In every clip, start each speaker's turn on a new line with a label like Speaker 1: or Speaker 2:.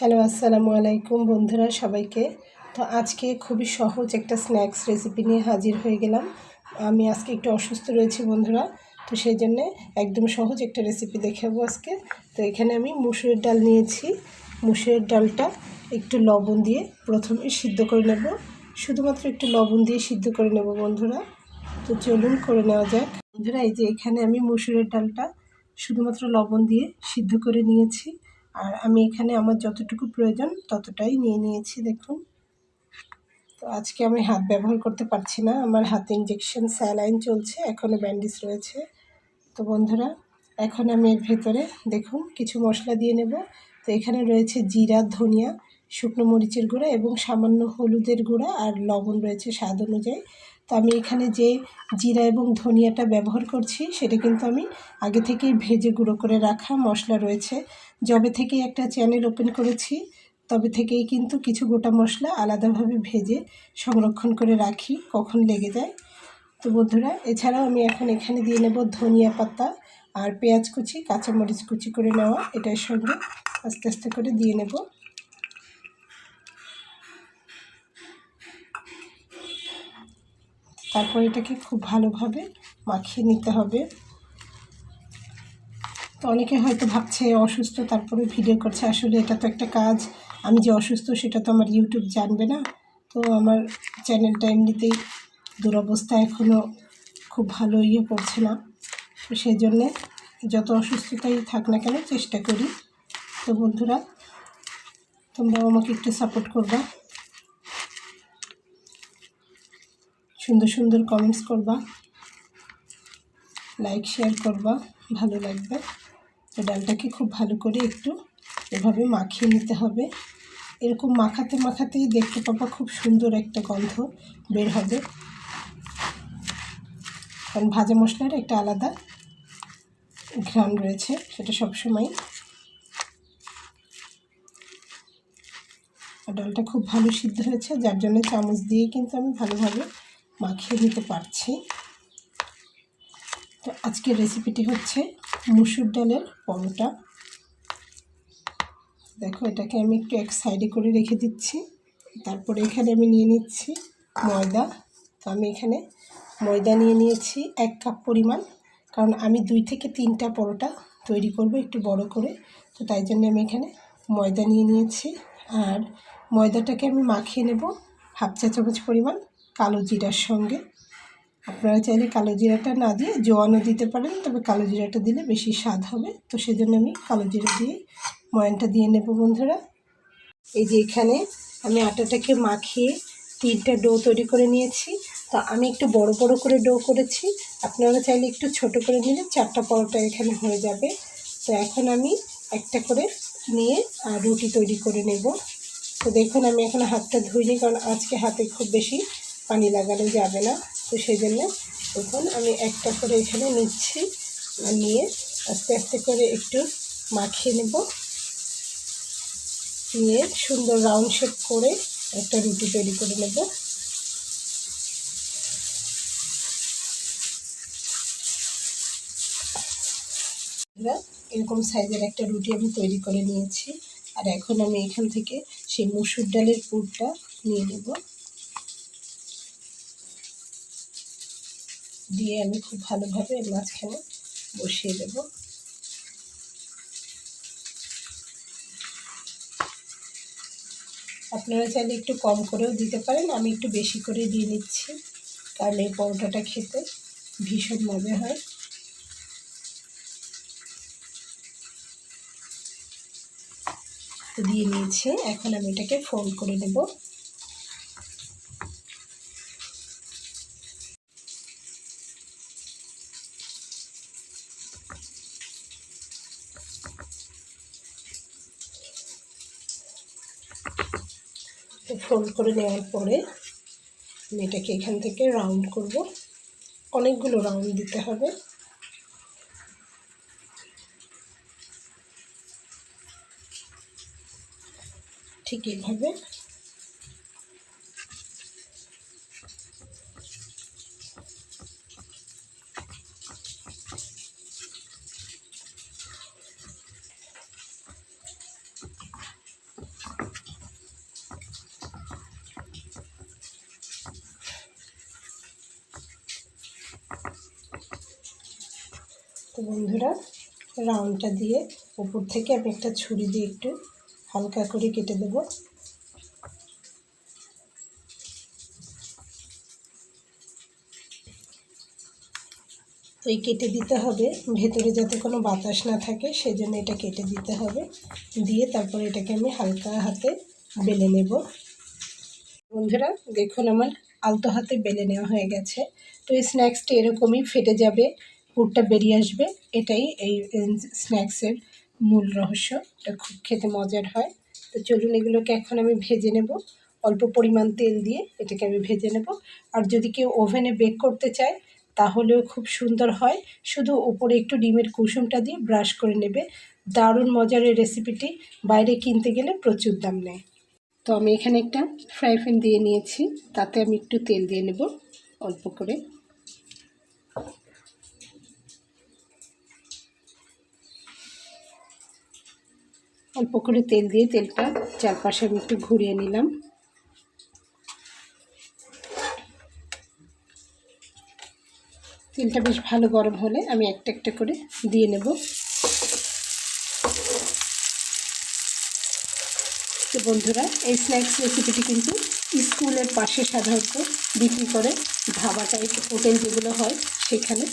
Speaker 1: Hello, আসসালামু আলাইকুম বন্ধুরা সবাইকে। তো আজকে খুবই সহজ একটা স্ন্যাক্স রেসিপি নিয়ে হাজির হয়ে গেলাম। আমি আজকে একটু অসুস্থ রয়েছি বন্ধুরা, তো সেই জন্যে একদম সহজ একটা রেসিপি দেখাবো আজকে। তো এখানে আমি মুসুরের ডাল নিয়েছি। মুসুরের ডালটা একটু লবণ দিয়ে প্রথমে সিদ্ধ করে নেব, শুধুমাত্র একটু লবণ দিয়ে সিদ্ধ করে নেব বন্ধুরা। তো চলুন করে নেওয়া যাক বন্ধুরা। এই যে এখানে আমি মুসুরের ডালটা শুধুমাত্র লবণ দিয়ে সিদ্ধ করে নিয়েছি, আর আমি এখানে আমার যতটুকু প্রয়োজন ততটাই নিয়ে নিয়েছি দেখুন। তো আজকে আমি হাত ব্যবহার করতে পারছি না, আমার হাতে ইঞ্জেকশন স্যালাইন চলছে, এখনও ব্যান্ডেজ রয়েছে। তো বন্ধুরা এখন আমি এর ভেতরে দেখুন কিছু মশলা দিয়ে নেব। তো এখানে রয়েছে জিরা, ধনিয়া, শুকনো মরিচের গুঁড়া এবং সামান্য হলুদের গুঁড়া আর লবণ রয়েছে স্বাদ অনুযায়ী। তো আমি এখানে যে জিরা এবং ধনিয়াটা ব্যবহার করছি সেটা কিন্তু আমি আগে থেকেই ভেজে গুঁড়ো করে রাখা মশলা রয়েছে। যবে থেকেই একটা চ্যানেল ওপেন করেছি তবে থেকেই কিন্তু কিছু গোটা মশলা আলাদাভাবে ভেজে সংরক্ষণ করে রাখি, কখন লেগে যায়। তো বন্ধুরা এছাড়াও আমি এখন এখানে দিয়ে নেব ধনিয়া পাতা আর পেঁয়াজ কুচি, কাঁচামরিচ কুচি করে নেওয়া, এটার সঙ্গে আস্তে আস্তে করে দিয়ে নেব। তারপর এটাকে খুব ভালোভাবে মাখিয়ে নিতে হবে। তো অনেকে হয়তো ভাবছে অসুস্থ তারপরে ভিডিও করছে, আসলে এটা তো একটা কাজ। আমি যে অসুস্থ সেটা তো আমার ইউটিউব জানবে না। তো আমার চ্যানেলটা এমনিতেই দুরবস্থা, এখনও খুব ভালো করছে না। তো সেই জন্যে যত অসুস্থতাই থাক না কেন চেষ্টা করি। তো বন্ধুরা তোমরাও আমাকে একটু সাপোর্ট করবা, সুন্দর সুন্দর কমেন্টস করবা, লাইক শেয়ার করবা, ভালো লাগবে। তো ডালটাকে খুব ভালো করে একটু এভাবে মাখিয়ে নিতে হবে। এরকম মাখাতে মাখাতেই দেখতে পাবা খুব সুন্দর একটা গন্ধ বের হবে, কারণ ভাজা মশলার একটা আলাদা ঘ্রাণ রয়েছে, সেটা সবসময়। ডালটা খুব ভালো সিদ্ধ হয়েছে, যার জন্য চামচ দিয়ে কিন্তু আমি ভালোভাবে মাখিয়ে নিতে পারছি। তো আজকের রেসিপিটি হচ্ছে মুসুর ডালের পরোটা। দেখো এটাকে আমি একটু এক সাইডে করে রেখে দিচ্ছি। তারপরে এখানে আমি নিয়ে নিচ্ছি ময়দা। তো আমি এখানে ময়দা নিয়ে নিয়েছি 1 কাপ পরিমাণ, কারণ আমি 2 থেকে 3টা পরোটা তৈরি করব একটু বড় করে। তো তাই জন্য আমি এখানে ময়দা নিয়ে নিয়েছি। আর ময়দাটাকে আমি মাখিয়ে নেব 1/2 চা চামচ পরিমাণ কালো জিরার সঙ্গে। আপনারা চাইলে কালো জিরাটা না দিয়ে জোয়ানও দিতে পারেন, তবে কালো জিরাটা দিলে বেশি স্বাদ হবে। তো সেজন্য আমি কালো জিরা দিয়ে ময়ানটা দিয়ে নেব বন্ধুরা। এই যে এখানে আমি আটাটাকে মাখিয়ে 3টা ডো তৈরি করে নিয়েছি। তো আমি একটু বড় বড় করে ডো করেছি, আপনারা চাইলে একটু ছোট করে নিলে 4টা পরোটা এখানে হয়ে যাবে। তো এখন আমি একটা করে নিয়ে রুটি তৈরি করে নেব। তো দেখুন আমি এখন হাতটা ধুইনি, কারণ আজকে হাতে খুব বেশি পানি লাগানো যাবে না। তো সেই জন্য দেখুন আমি একটা করে এখানে নিচ্ছি, আর নিয়ে আস্তে আস্তে করে একটু মাখিয়ে নেব, নিয়ে সুন্দর রাউন্ড শেপ করে একটা রুটি তৈরি করে নেব। এরকম সাইজের একটা রুটি আমি তৈরি করে নিয়েছি। আর এখন আমি এখান থেকে সেই মসুর ডালের পুরটা নিয়ে নেব, দিয়ে আমি খুব ভালোভাবে এর মাঝখানে বসিয়ে দেব। আপনারা চাইলে একটু কম করেও দিতে পারেন, আমি একটু বেশি করে দিয়ে নিচ্ছি, কারণ এই পরোটাটা খেতে ভীষণ মজা হয়। দিয়ে নিয়েছি, এখন আমি এটাকে ফোল্ড করে নেব। ফোল্ড করে নেওয়ার পরে আমি এটাকে এখান থেকে রাউন্ড করব, অনেকগুলো রাউন্ড দিতে হবে। ঠিক এইভাবে তো বন্ধুরা, রাউন্ডটা দিয়ে উপর থেকে আমি একটা ছুরি দিয়ে একটু হালকা করে কেটে দেব। তো এই কেটে দিতে হবে, ভেতরে যাতে কোনো বাতাস না থাকে সেজন্য এটা কেটে দিতে হবে। দিয়ে তারপর এটাকে আমি হালকা হাতে বেলে নেব। বন্ধুরা দেখুন, আমার আলতো হাতে বেলে নেওয়া হয়ে গেছে। তো এই স্ন্যাক্সটি এরকমই ফেটে যাবে, পুরটা বেরিয়ে আসবে। এটাই এই স্ন্যাক্সের মূল রহস্য। এটা খুব খেতে মজার হয়। তো চলুন এগুলোকে এখন আমি ভেজে নেব। অল্প পরিমাণ তেল দিয়ে এটাকে আমি ভেজে নেব। আর যদি কেউ ওভেনে বেক করতে চায় তাহলেও খুব সুন্দর হয়। শুধু উপরে একটু ডিমের কুসুমটা দিয়ে ব্রাশ করে নেবে। দারুণ মজার এই রেসিপিটি। বাইরে কিনতে গেলে প্রচুর দাম নেয়। তো আমি এখানে একটা ফ্রাই প্যান দিয়ে নিয়েছি, তাতে আমি একটু তেল দিয়ে নেব অল্প করে। অল্প করে তেল দিয়ে তেলটা চারপাশে আমি একটু ঘুরিয়ে নিলাম। তেলটা বেশ ভালো গরম হলে আমি একটা একটা করে দিয়ে নেব। তো বন্ধুরা, এই স্ন্যাক্স রেসিপিটি কিন্তু স্কুলের পাশে সাধারণত বিক্রি করে, ধাবা টাইপ হোটেল যেগুলো হয় সেখানে।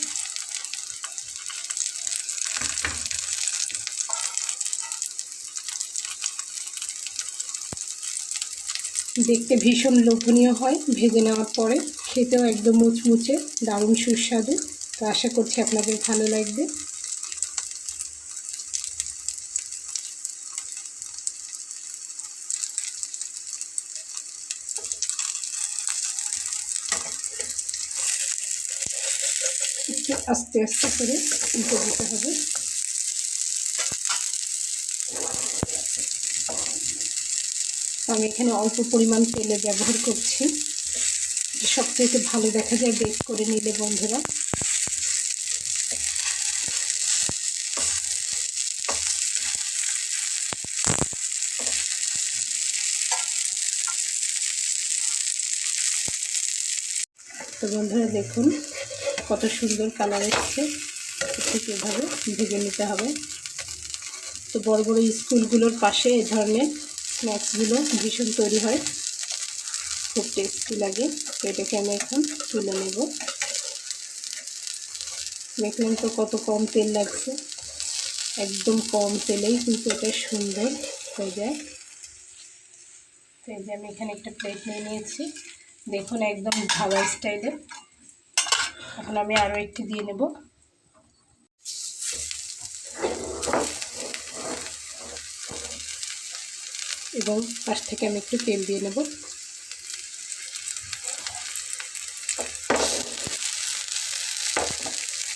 Speaker 1: দেখতে ভীষণ লোভনীয় হয়, ভেজে নেওয়ার পরে খেতেও একদম মুচমুচে, দারুণ সুস্বাদু। তো আশা করছি আপনাদের ভালো লাগবে। একটু আস্তে আস্তে করে উল্টে দিতে হবে। আমি এখানে অল্প পরিমাণ তেলে ব্যবহার করছি। সবথেকে ভালো দেখা যায় বেক করে নিলে বন্ধুরা। তো বন্ধুরা দেখুন কত সুন্দর কালার এসছে। ঠিক এভাবে ভেজে নিতে হবে। তো বড় বড় স্কুলগুলোর পাশে এই ধরনের স্ন্যাক্সগুলো ভীষণ তৈরি হয়, খুব টেস্টি লাগে। তো এটাকে আমি এখন তুলে নেব। দেখলেন তো কত কম তেল লাগছে, একদম কম তেলেই কিন্তু এটা সুন্দর হয়ে যায়। তো এই যে আমি এখানে একটা প্লেট নিয়ে নিয়েছি, দেখুন একদম ধাবা স্টাইলে। এখন আমি আরও একটি দিয়ে নেব। এবং পাশ থেকে আমি একটু তেল দিয়ে নেব।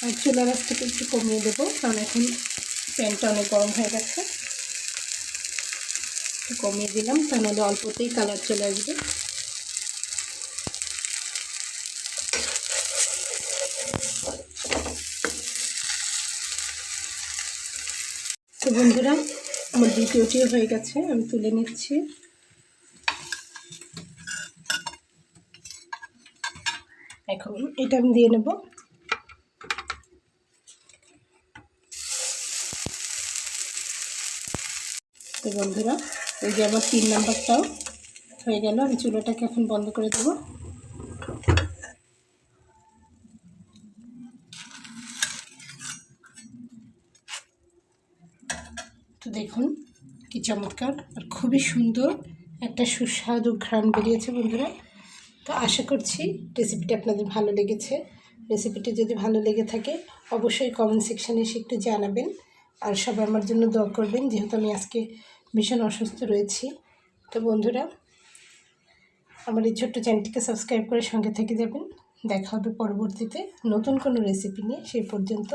Speaker 1: আর চুলার আঁচটাকে একটু কমিয়ে দেবো, কারণ এখন প্যানটা অনেক গরম হয়ে গেছে। একটু কমিয়ে দিলাম, তা নাহলে অল্পতেই কালার চলে আসবে। তো বন্ধুরা, আমার দ্বিতীয়টিও হয়ে গেছে, আমি তুলে নিচ্ছি। এখন এটা আমি দিয়ে নেব। তো বন্ধুরা, এই যে আমার 3 নাম্বারটাও হয়ে গেল। আমি চুলাটাকে এখন বন্ধ করে দেব। তো দেখুন কি চমৎকার আর খুবই সুন্দর একটা সুস্বাদু ঘ্রাণ বেরিয়েছে বন্ধুরা। তো আশা করছি রেসিপিটি আপনাদের ভালো লেগেছে। রেসিপিটি যদি ভালো লেগে থাকে অবশ্যই কমেন্ট সেকশানে এসে একটু জানাবেন। আর সবাই আমার জন্য দোয়া করবেন, যেহেতু আমি আজকে ভীষণ অসুস্থ রয়েছি। তো বন্ধুরা, আমার এই ছোট্ট চ্যানেলটিকে সাবস্ক্রাইব করে সঙ্গে থেকে যাবেন। দেখা হবে পরবর্তীতে নতুন কোনো রেসিপি নিয়ে। সেই পর্যন্ত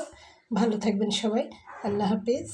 Speaker 1: ভালো থাকবেন সবাই। আল্লাহ হাফেজ।